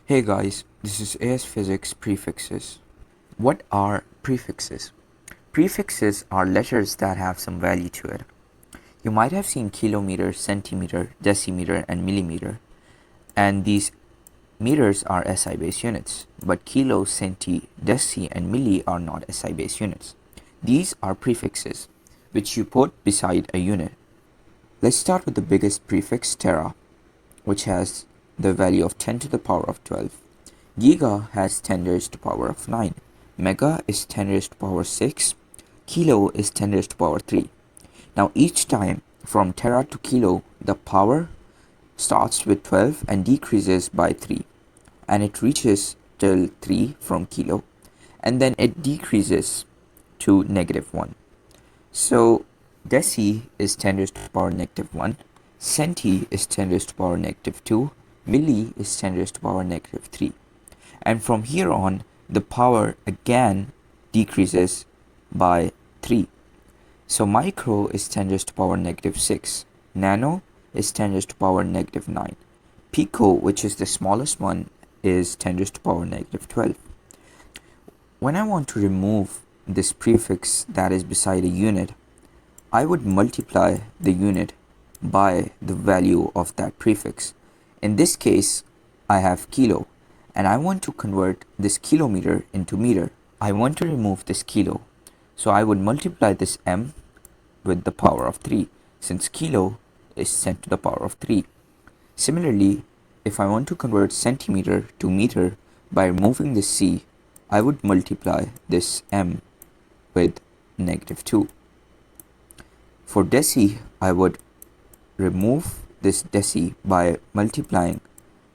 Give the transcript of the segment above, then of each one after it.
Hey guys, this is AS Physics Prefixes. What are prefixes? Prefixes are letters that have some value to it. You might have seen kilometer, centimeter, decimeter, and millimeter, and these meters are SI base units, but kilo, centi, deci, and milli are not SI base units. These are prefixes, which you put beside a unit. Let's start with the biggest prefix, tera, which has the value of 10 to the power of 12. Giga has 10 raised to the power of 9. Mega is 10 raised to the power 6. Kilo is 10 raised to the power 3. Now each time from tera to kilo, the power starts with 12 and decreases by 3. And it reaches till 3 from kilo. And then it decreases to -1. So deci is 10 raised to the power -1. Centi is 10 raised to the power -2. Milli is 10 raised to the power -3. And from here on, the power again decreases by 3. So micro is 10 raised to the power -6. Nano is 10 raised to the power -9. Pico, which is the smallest one, is 10 raised to the power -12. When I want to remove this prefix that is beside a unit, I would multiply the unit by the value of that prefix. In this case, I have kilo, and I want to convert this kilometer into meter. I want to remove this kilo, so I would multiply this m with the power of 3, since kilo is 10 to the power of 3. Similarly, if I want to convert centimeter to meter by removing this c, I would multiply this m with -2. For deci, I would remove this deci by multiplying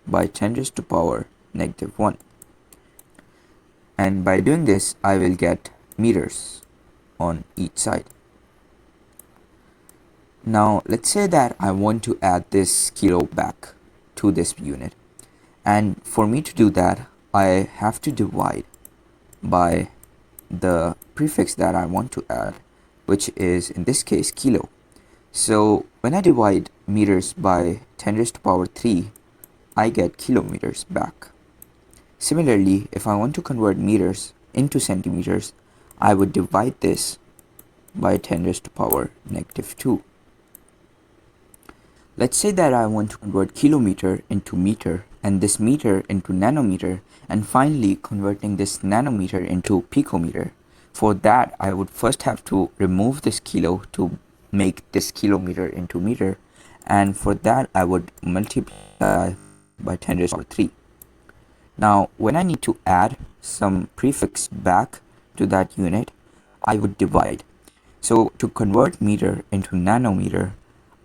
by 10 raised to the power -1. And by doing this, I will get meters on each side. Now, let's say that I want to add this kilo back to this unit. And for me to do that, I have to divide by the prefix that I want to add, which is in this case kilo. So when I divide meters by 10 raised to the power 3, I get kilometers back. Similarly, if I want to convert meters into centimeters, I would divide this by 10 raised to the power -2. Let's say that I want to convert kilometer into meter, and this meter into nanometer, and finally converting this nanometer into picometer. For that, I would first have to remove this kilo to make this kilometer into meter, and for that I would multiply by 10 raised to the power 3. Now, when I need to add some prefix back to that unit, I would divide. So to convert meter into nanometer,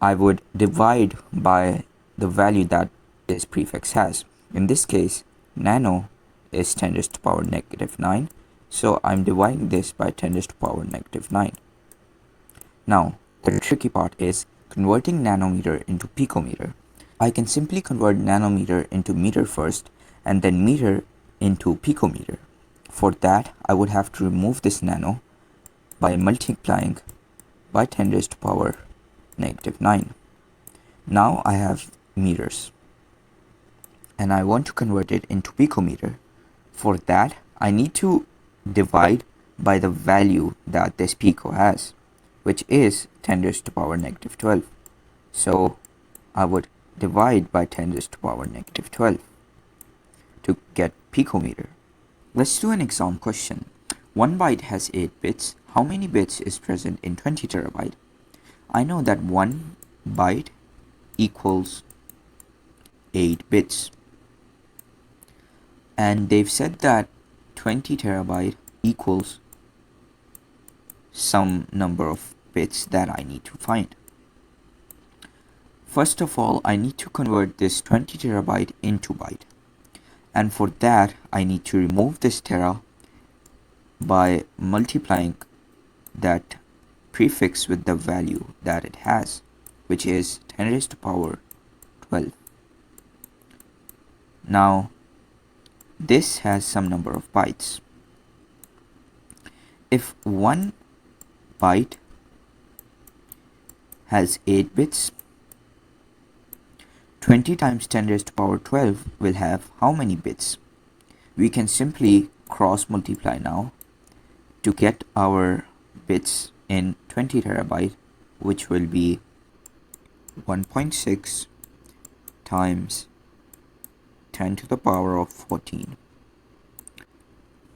I would divide by the value that this prefix has. In this case, nano is 10 raised to the power -9, so I'm dividing this by 10 raised to the power -9. Now, the tricky part is converting nanometer into picometer. I can simply convert nanometer into meter first, and then meter into picometer. For that, I would have to remove this nano by multiplying by 10 raised to the power -9. Now I have meters, and I want to convert it into picometer. For that, I need to divide by the value that this pico has, which is 10 raised to the power -12. So I would divide by 10 raised to the power -12 to get picometer. Let's do an exam question. 1 byte has 8 bits. How many bits is present in 20 terabyte? I know that 1 byte equals 8 bits. And they've said that 20 terabyte equals some number of bits that I need to find. First of all, I need to convert this 20 terabyte into byte. And for that, I need to remove this tera by multiplying that prefix with the value that it has, which is 10 raised to the power 12. Now, this has some number of bytes. If 1 byte has 8 bits, 20 times 10 raised to power 12 will have how many bits? We can simply cross multiply now to get our bits in 20 terabyte, which will be 1.6 times 10 to the power of 14.